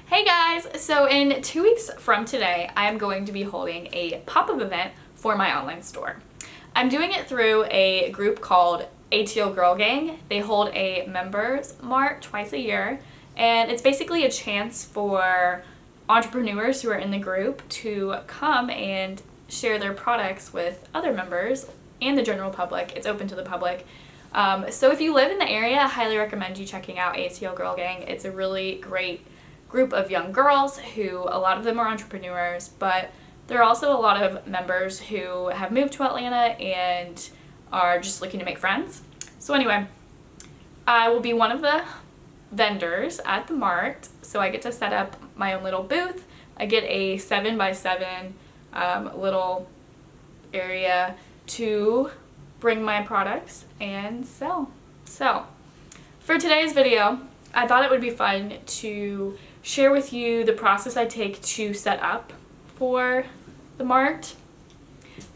Hey guys! So in 2 weeks from today, I am going to be holding a pop-up event for my online store. I'm doing it through a group called ATL Girl Gang. They hold a members mart twice a year, and it's basically a chance for entrepreneurs who are in the group to come and share their products with other members and the general public. It's open to the public. So if you live in the area, I highly recommend you checking out ATL Girl Gang. It's a really great group of young girls who, a lot of them are entrepreneurs, but there are also a lot of members who have moved to Atlanta and are just looking to make friends. So anyway, I will be one of the vendors at the mart, so I get to set up my own little booth. I get a 7x7 little area to bring my products and sell. So for today's video, I thought it would be fun to share with you the process I take to set up for the mart,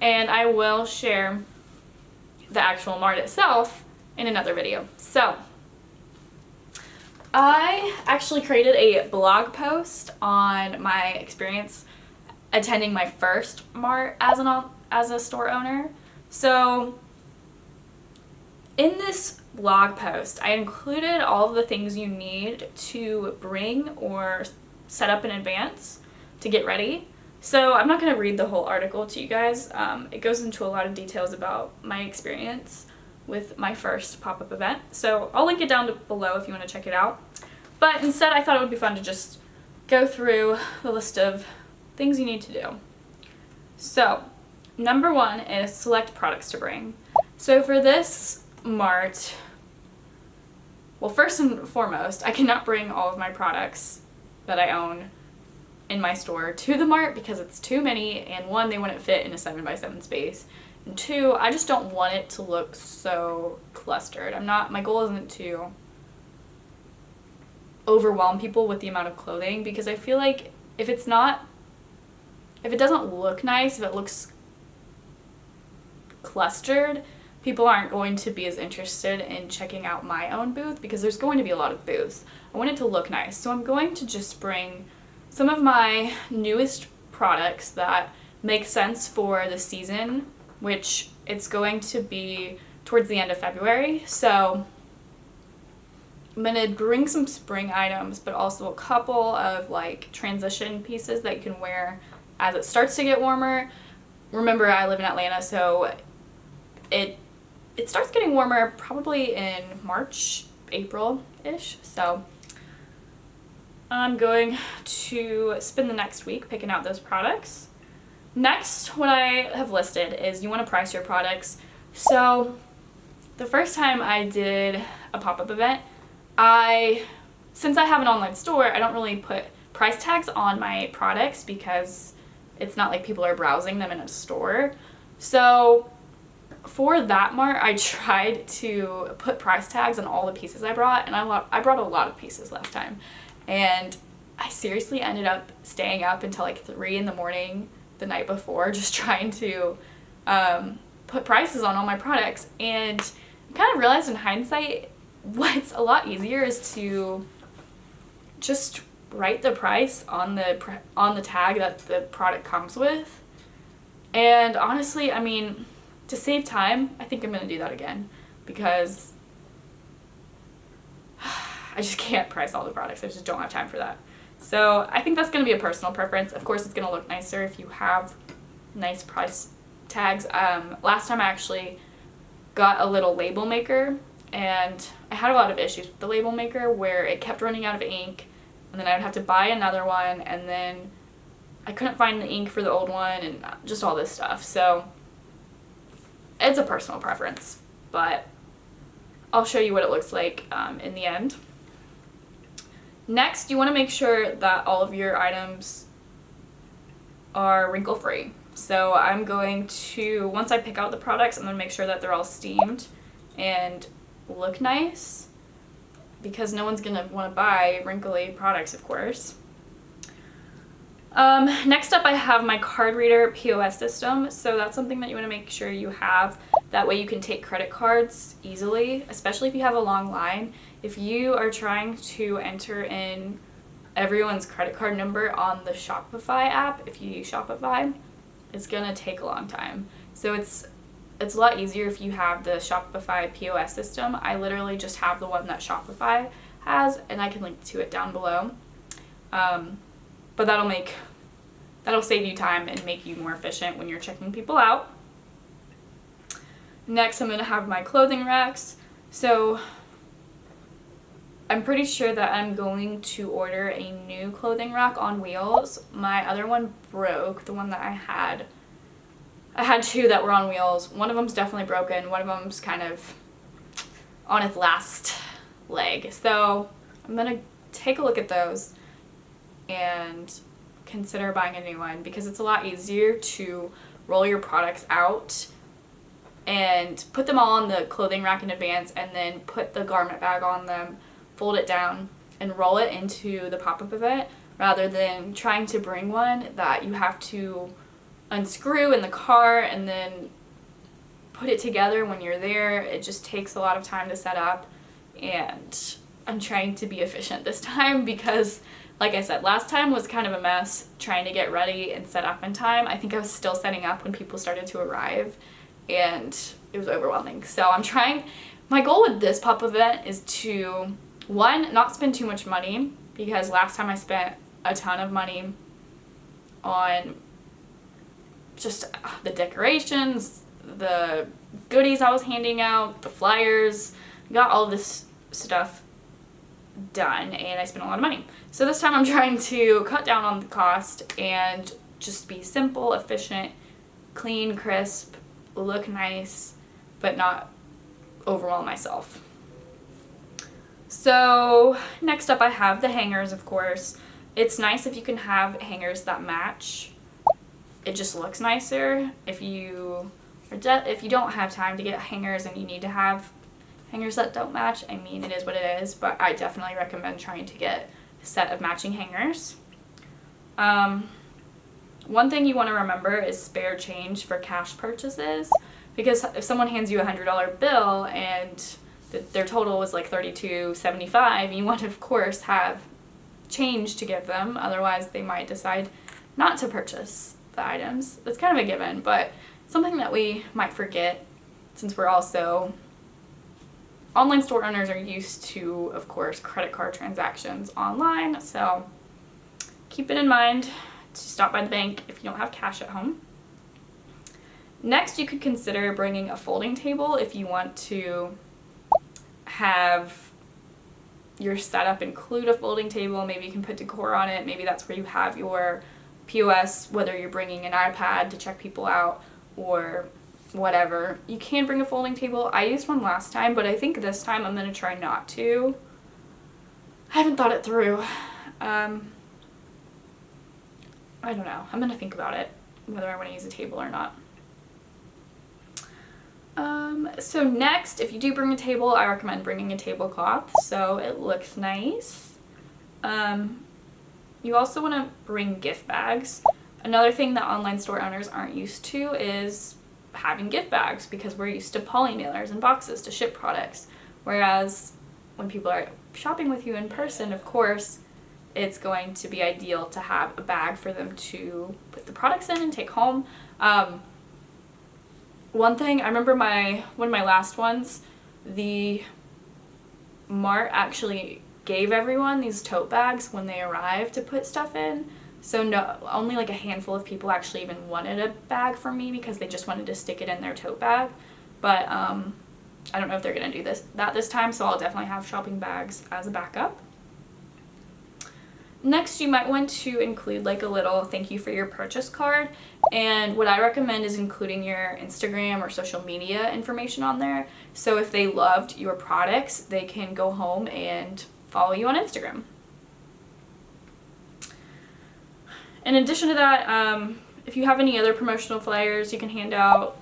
and I will share the actual mart itself in another video. So I actually created a blog post on my experience attending my first mart as a store owner. So in this blog post, I included all of the things you need to bring or set up in advance to get ready. So I'm not going to read the whole article to you guys. It goes into a lot of details about my experience with my first pop-up event. So I'll link it down below if you want to check it out. But instead, I thought it would be fun to just go through the list of things you need to do. So number one is select products to bring. So for this mart, well, first and foremost, I cannot bring all of my products that I own in my store to the mart because it's too many, and one, they wouldn't fit in a 7x7 space, and two, I just don't want it to look so clustered. My goal isn't to overwhelm people with the amount of clothing, because I feel like if it doesn't look nice, if it looks clustered, people aren't going to be as interested in checking out my own booth because there's going to be a lot of booths. I want it to look nice, so I'm going to just bring some of my newest products that make sense for the season, which it's going to be towards the end of February. So I'm going to bring some spring items, but also a couple of like transition pieces that you can wear as it starts to get warmer. Remember, I live in Atlanta, so it starts getting warmer probably in March, April-ish. So I'm going to spend the next week picking out those products. Next, what I have listed is you want to price your products. So the first time I did a pop-up event, since I have an online store, I don't really put price tags on my products because it's not like people are browsing them in a store. So for that mart, I tried to put price tags on all the pieces I brought, and I brought a lot of pieces last time, and I seriously ended up staying up until like 3 in the morning the night before just trying to put prices on all my products. And I kind of realized in hindsight what's a lot easier is to just write the price on the tag that the product comes with. And honestly, I mean, to save time, I think I'm going to do that again because I just can't price all the products. I just don't have time for that. So I think that's going to be a personal preference. Of course, it's going to look nicer if you have nice price tags. Last time I actually got a little label maker, and I had a lot of issues with the label maker where it kept running out of ink, and then I would have to buy another one, and then I couldn't find the ink for the old one, and just all this stuff. So it's a personal preference, but I'll show you what it looks like in the end. Next, you want to make sure that all of your items are wrinkle-free. So I'm going to, once I pick out the products, I'm going to make sure that they're all steamed and look nice, because no one's going to want to buy wrinkly products, of course. Next up, I have my card reader POS system. So that's something that you want to make sure you have. That way you can take credit cards easily, especially if you have a long line. If you are trying to enter in everyone's credit card number on the Shopify app, if you use Shopify, it's gonna take a long time. So it's a lot easier if you have the Shopify POS system. I literally just have the one that Shopify has, and I can link to it down below. But that'll save you time and make you more efficient when you're checking people out. Next, I'm going to have my clothing racks. So I'm pretty sure that I'm going to order a new clothing rack on wheels. My other one broke, the one that I had. I had two that were on wheels. One of them's definitely broken. One of them's kind of on its last leg. So I'm going to take a look at those and consider buying a new one, because it's a lot easier to roll your products out and put them all on the clothing rack in advance, and then put the garment bag on them, fold it down, and roll it into the pop-up event, rather than trying to bring one that you have to unscrew in the car and then put it together when you're there. It just takes a lot of time to set up, and I'm trying to be efficient this time because, like I said, last time was kind of a mess trying to get ready and set up in time. I think I was still setting up when people started to arrive, and it was overwhelming. So I'm trying, my goal with this pop event is to, one, not spend too much money, because last time I spent a ton of money on just the decorations, the goodies I was handing out, the flyers, got all this stuff done, and I spent a lot of money. So this time I'm trying to cut down on the cost and just be simple, efficient, clean, crisp, look nice, but not overwhelm myself. So next up I have the hangers, of course. It's nice if you can have hangers that match. It just looks nicer. If you don't have time to get hangers and you need to have hangers that don't match, I mean, it is what it is, but I definitely recommend trying to get a set of matching hangers. One thing you want to remember is spare change for cash purchases, because if someone hands you a $100 bill and their total was like $32.75, you want to, of course, have change to give them, otherwise they might decide not to purchase the items. That's kind of a given, but something that we might forget, since we're also online store owners are used to, of course, credit card transactions online, so keep it in mind to stop by the bank if you don't have cash at home. Next, you could consider bringing a folding table if you want to have your setup include a folding table. Maybe you can put decor on it. Maybe that's where you have your POS, whether you're bringing an iPad to check people out or whatever. You can bring a folding table. I used one last time, but I think this time I'm going to try not to. I haven't thought it through. I don't know. I'm going to think about it, whether I want to use a table or not. So next, if you do bring a table, I recommend bringing a tablecloth so it looks nice. You also want to bring gift bags. Another thing that online store owners aren't used to is having gift bags, because we're used to poly mailers and boxes to ship products. Whereas when people are shopping with you in person, of course, it's going to be ideal to have a bag for them to put the products in and take home. One thing, I remember one of my last ones, the Mart actually gave everyone these tote bags when they arrived to put stuff in. So no, only like a handful of people actually even wanted a bag from me, because they just wanted to stick it in their tote bag. But I don't know if they're going to do that this time, so I'll definitely have shopping bags as a backup. Next, you might want to include like a little thank you for your purchase card, and what I recommend is including your Instagram or social media information on there, so if they loved your products, they can go home and follow you on Instagram. In addition to that, if you have any other promotional flyers you can hand out,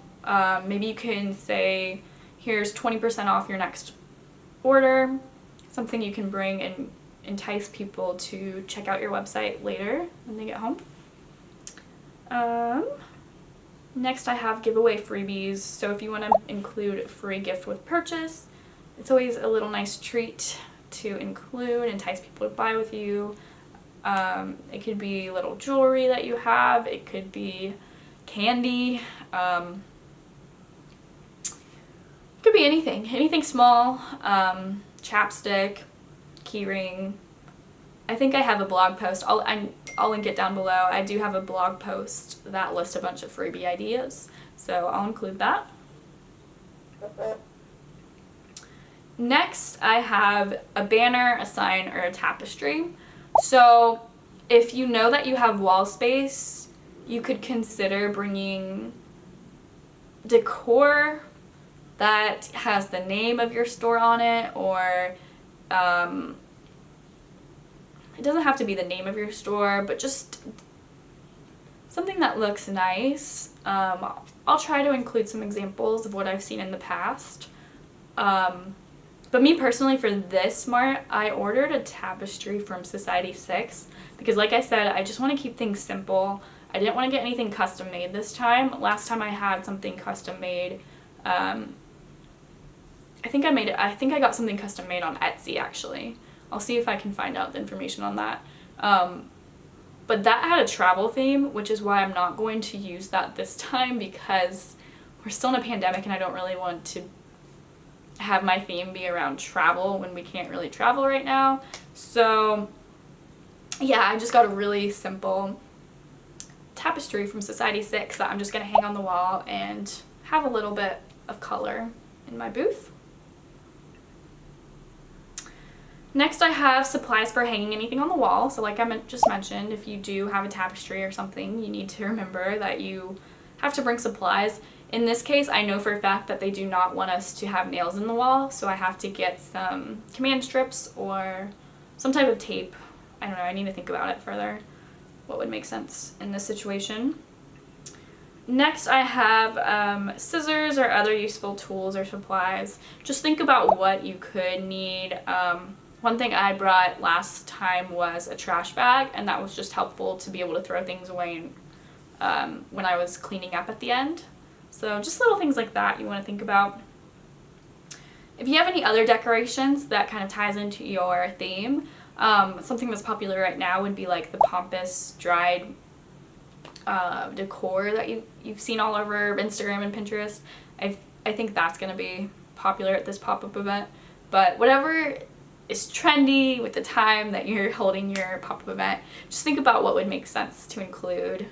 maybe you can say, here's 20% off your next order, something you can bring and entice people to check out your website later when they get home. Next, I have giveaway freebies. So if you want to include a free gift with purchase, it's always a little nice treat to include, entice people to buy with you. It could be little jewelry that you have. It could be candy. Could be anything small. Chapstick, keyring. I think I have a blog post. I'll link it down below. I do have a blog post that lists a bunch of freebie ideas, so I'll include that. Next, I have a banner, a sign, or a tapestry. So if you know that you have wall space, you could consider bringing decor that has the name of your store on it, or it doesn't have to be the name of your store, but just something that looks nice. I'll try to include some examples of what I've seen in the past. But me personally, for this mart, I ordered a tapestry from Society 6 because, like I said, I just want to keep things simple. I didn't want to get anything custom made this time. Last time I had something custom made, I think I got something custom made on Etsy, actually. I'll see if I can find out the information on that. But that had a travel theme, which is why I'm not going to use that this time, because we're still in a pandemic and I don't really want to have my theme be around travel when we can't really travel right now. So yeah, I just got a really simple tapestry from Society 6 that I'm just going to hang on the wall and have a little bit of color in my booth. Next, I have supplies for hanging anything on the wall. So like I just mentioned, if you do have a tapestry or something, you need to remember that you have to bring supplies. In this case, I know for a fact that they do not want us to have nails in the wall, so I have to get some command strips or some type of tape. I don't know, I need to think about it further, what would make sense in this situation. Next, I have scissors or other useful tools or supplies. Just think about what you could need. One thing I brought last time was a trash bag, and that was just helpful to be able to throw things away when I was cleaning up at the end. So just little things like that you want to think about. If you have any other decorations that kind of ties into your theme, something that's popular right now would be like the pompous dried decor that you've seen all over Instagram and Pinterest. I think that's going to be popular at this pop-up event. But whatever is trendy with the time that you're holding your pop-up event, just think about what would make sense to include.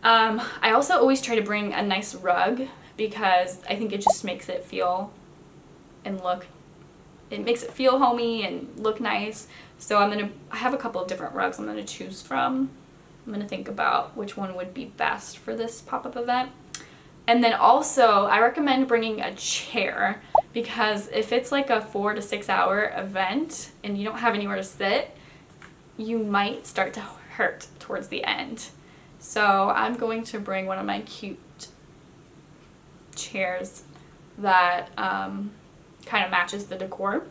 I also always try to bring a nice rug because I think it just makes it feel and look, it makes it feel homey and look nice. So I have a couple of different rugs I'm going to choose from. I'm going to think about which one would be best for this pop-up event. And then also, I recommend bringing a chair because if it's like a 4 to 6 hour event and you don't have anywhere to sit, you might start to hurt towards the end. So I'm going to bring one of my cute chairs that kind of matches the decor.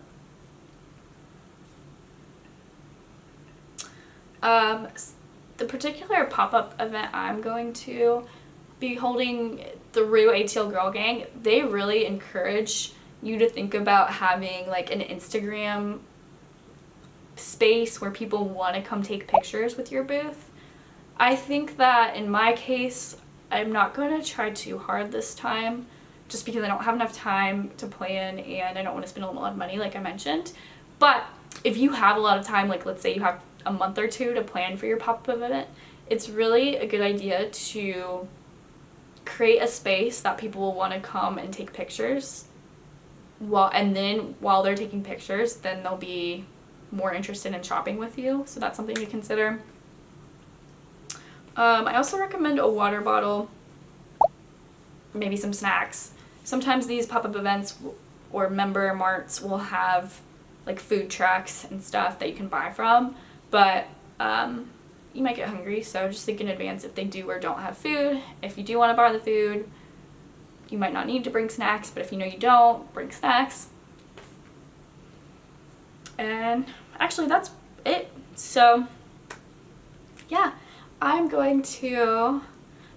The particular pop-up event I'm going to be holding, the Rue ATL Girl Gang, they really encourage you to think about having like an Instagram space where people want to come take pictures with your booth. I think that in my case, I'm not going to try too hard this time just because I don't have enough time to plan and I don't want to spend a lot of money like I mentioned. But if you have a lot of time, like let's say you have a month or two to plan for your pop-up event, it's really a good idea to create a space that people will want to come and take pictures. And then while they're taking pictures, then they'll be more interested in shopping with you. So that's something to consider. I also recommend a water bottle, maybe some snacks. Sometimes these pop-up events or member marts will have like food trucks and stuff that you can buy from, but you might get hungry, so just think in advance if they do or don't have food. If you do want to buy the food, you might not need to bring snacks, but if you know you don't, bring snacks. And actually that's it. So yeah, I'm going to,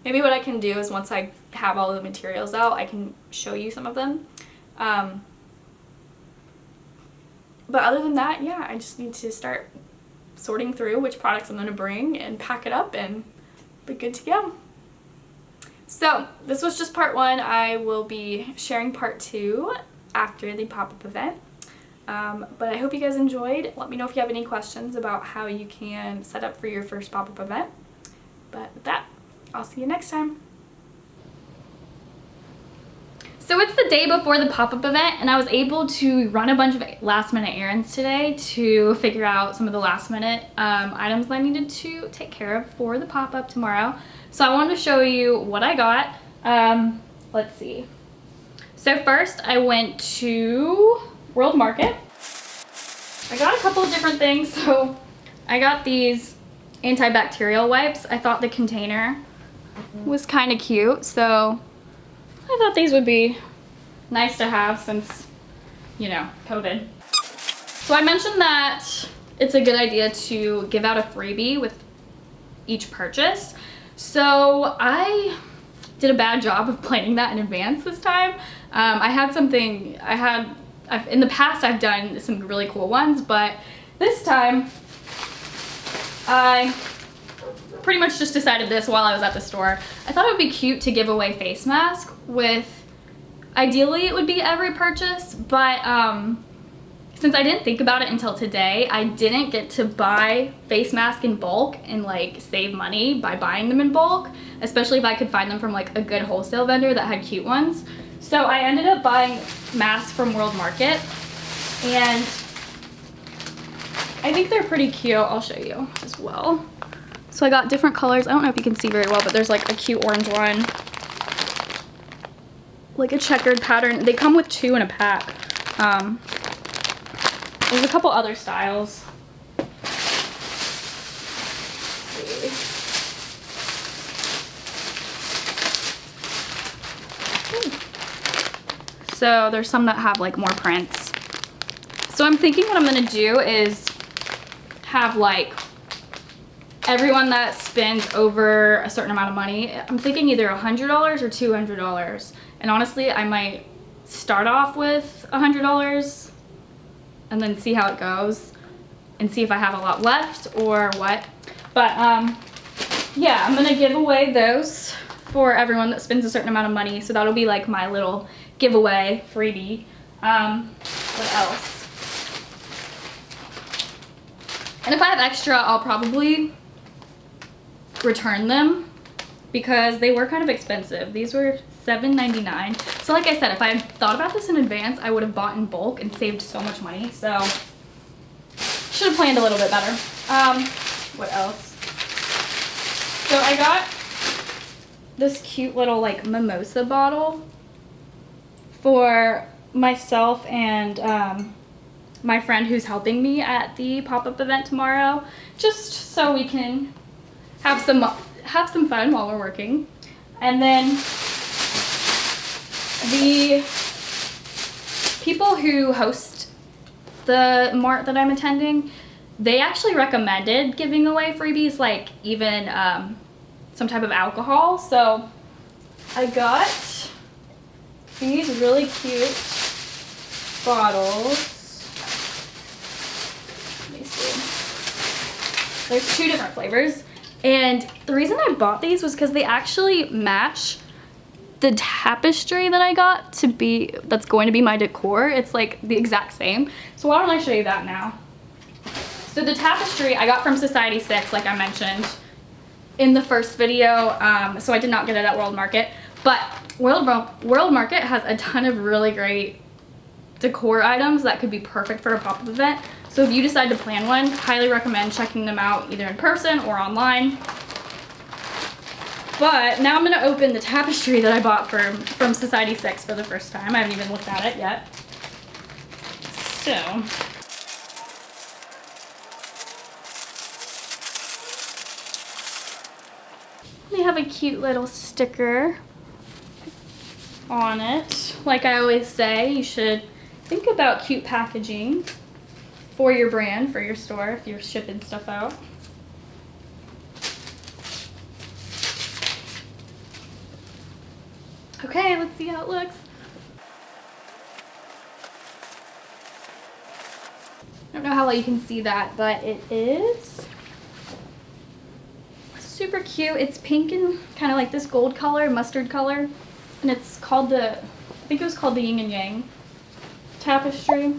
maybe what I can do is once I have all the materials out, I can show you some of them. But other than that, yeah, I just need to start sorting through which products I'm going to bring and pack it up and be good to go. So this was just part 1. I will be sharing part 2 after the pop-up event. But I hope you guys enjoyed. Let me know if you have any questions about how you can set up for your first pop-up event. But with that, I'll see you next time. So it's the day before the pop-up event, and I was able to run a bunch of last-minute errands today to figure out some of the last-minute items that I needed to take care of for the pop-up tomorrow. So I wanted to show you what I got. Let's see. So first I went to World Market. I got a couple of different things. So I got these antibacterial wipes. I thought the container was kind of cute, so I thought these would be nice to have since, you know, COVID. So I mentioned that it's a good idea to give out a freebie with each purchase. So I did a bad job of planning that in advance this time. In the past I've done some really cool ones, but this time I pretty much just decided this while I was at the store. I thought it would be cute to give away face mask with, ideally it would be every purchase, but since I didn't think about it until today, I didn't get to buy face mask in bulk and like save money by buying them in bulk, especially if I could find them from like a good wholesale vendor that had cute ones. So I ended up buying masks from World Market, and I think they're pretty cute. I'll show you as well. So I got different colors. I don't know if you can see very well, but there's like a cute orange one, like a checkered pattern. They come with 2 in a pack. There's a couple other styles. So there's some that have like more prints. So I'm thinking what I'm gonna do is have like everyone that spends over a certain amount of money, I'm thinking either $100 or $200. And honestly, I might start off with $100 and then see how it goes and see if I have a lot left or what. But yeah, I'm gonna give away those for everyone that spends a certain amount of money. So that'll be like my little giveaway freebie. What else? And if I have extra, I'll probably return them because they were kind of expensive. These were $7.99. So like I said, if I had thought about this in advance, I would have bought in bulk and saved so much money. So should have planned a little bit better. What else? So I got this cute little like mimosa bottle for myself and my friend who's helping me at the pop-up event tomorrow, just so we can have some fun while we're working. And then the people who host the mart that I'm attending, they actually recommended giving away freebies, like even some type of alcohol. So I got these really cute bottles. Let me see. There's 2 different flavors. And the reason I bought these was because they actually match the tapestry that I got that's going to be my decor. It's like the exact same. So why don't I show you that now? So the tapestry I got from Society 6, like I mentioned in the first video. So I did not get it at World Market, but World Market has a ton of really great decor items that could be perfect for a pop-up event. So if you decide to plan one, highly recommend checking them out either in person or online. But now I'm gonna open the tapestry that I bought from Society 6 for the first time. I haven't even looked at it yet. So, they have a cute little sticker on it. Like I always say, you should think about cute packaging for your brand, for your store, if you're shipping stuff out. Okay, let's see how it looks. I don't know how well you can see that, but it is super cute. It's pink and kind of like this gold color, mustard color. And it's called I think it was called the Yin and Yang tapestry.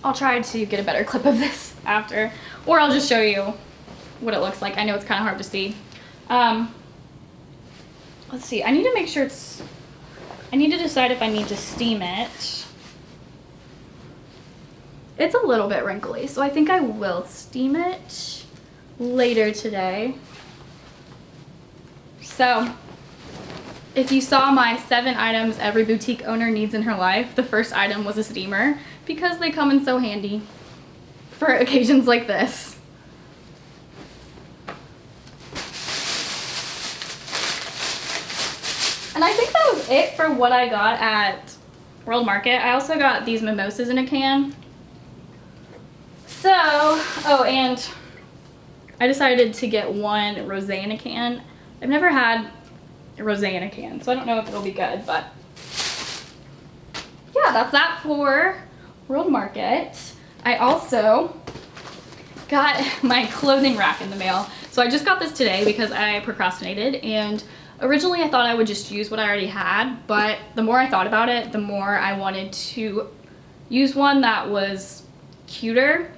I'll try to get a better clip of this after, or I'll just show you what it looks like. I know it's kind of hard to see. Let's see, I need to make sure I need to decide if I need to steam it. It's a little bit wrinkly, so I think I will steam it later today. So, if you saw my 7 items every boutique owner needs in her life, the first item was a steamer because they come in so handy for occasions like this. And I think that was it for what I got at World Market. I also got these mimosas in a can. So, oh, and I decided to get one rosé in a can. I've never had a rosé in a can, so I don't know if it'll be good, but yeah, that's that for World Market. I also got my clothing rack in the mail. So I just got this today because I procrastinated, and originally I thought I would just use what I already had, but the more I thought about it, the more I wanted to use one that was cuter.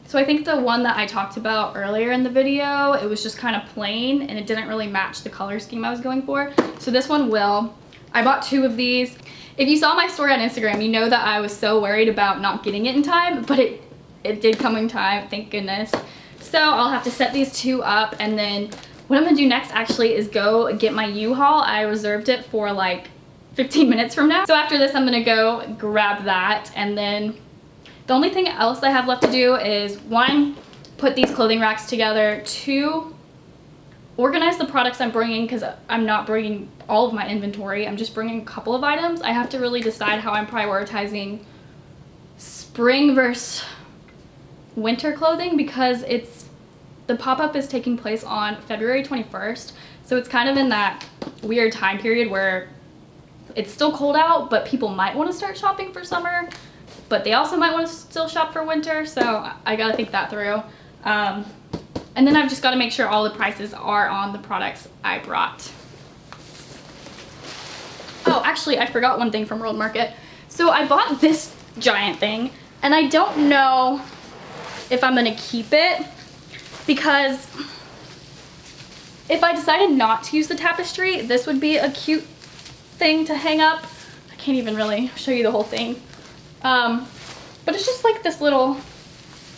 So I think the one that I talked about earlier in the video, it was just kind of plain and it didn't really match the color scheme I was going for. So this one will. I bought 2 of these. If you saw my story on Instagram, you know that I was so worried about not getting it in time, but it did come in time, thank goodness. So I'll have to set these 2 up, and then what I'm gonna do next actually is go get my U-Haul. I reserved it for like 15 minutes from now. So after this, I'm gonna go grab that, and then the only thing else I have left to do is 1, put these clothing racks together, 2, organize the products I'm bringing, because I'm not bringing all of my inventory. I'm just bringing a couple of items. I have to really decide how I'm prioritizing spring versus winter clothing, because the pop-up is taking place on February 21st. So it's kind of in that weird time period where it's still cold out, but people might want to start shopping for summer, but they also might want to still shop for winter, so I gotta think that through. And then I've just gotta make sure all the prices are on the products I brought. Oh, actually, I forgot one thing from World Market. So I bought this giant thing, and I don't know if I'm gonna keep it, because if I decided not to use the tapestry, this would be a cute thing to hang up. I can't even really show you the whole thing. But it's just like this little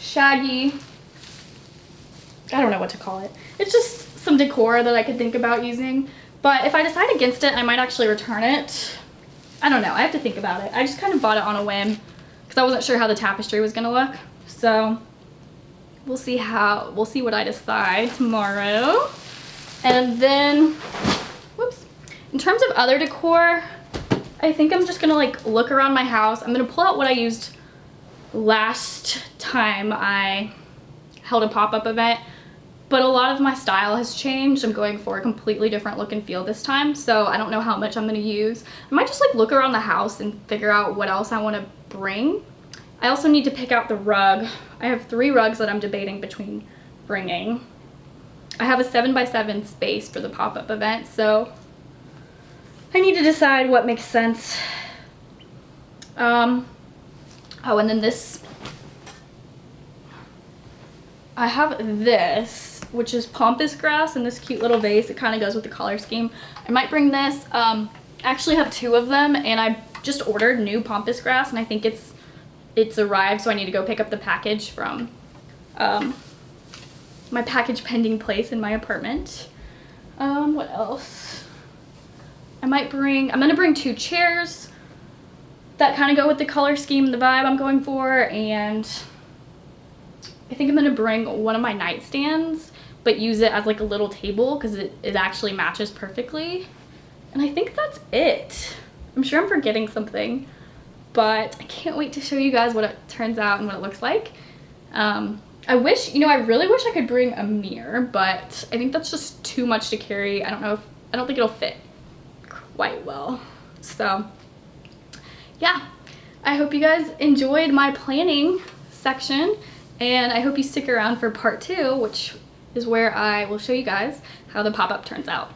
shaggy, I don't know what to call it. It's just some decor that I could think about using. But if I decide against it, I might actually return it. I don't know, I have to think about it. I just kind of bought it on a whim because I wasn't sure how the tapestry was gonna look. So we'll see what I decide tomorrow. And then, whoops. In terms of other decor, I think I'm just gonna like look around my house. I'm gonna pull out what I used last time I held a pop-up event, but a lot of my style has changed. I'm going for a completely different look and feel this time, so I don't know how much I'm gonna use. I might just like look around the house and figure out what else I wanna bring. I also need to pick out the rug. I have 3 rugs that I'm debating between bringing. I have a 7x7 space for the pop-up event, so I need to decide what makes sense. Oh, and then this, I have this, which is pampas grass in this cute little vase. It kind of goes with the color scheme. I might bring this. I actually have 2 of them, and I just ordered new pampas grass, and I think it's arrived, so I need to go pick up the package from my package pending place in my apartment. What else? I'm gonna bring 2 chairs that kind of go with the color scheme and the vibe I'm going for, and I think I'm gonna bring one of my nightstands, but use it as like a little table because it actually matches perfectly. And I think that's it. I'm sure I'm forgetting something, but I can't wait to show you guys what it turns out and what it looks like. I really wish I could bring a mirror, but I think that's just too much to carry. I don't think it'll fit quite well. So yeah, I hope you guys enjoyed my planning section, and I hope you stick around for part 2, which is where I will show you guys how the pop-up turns out.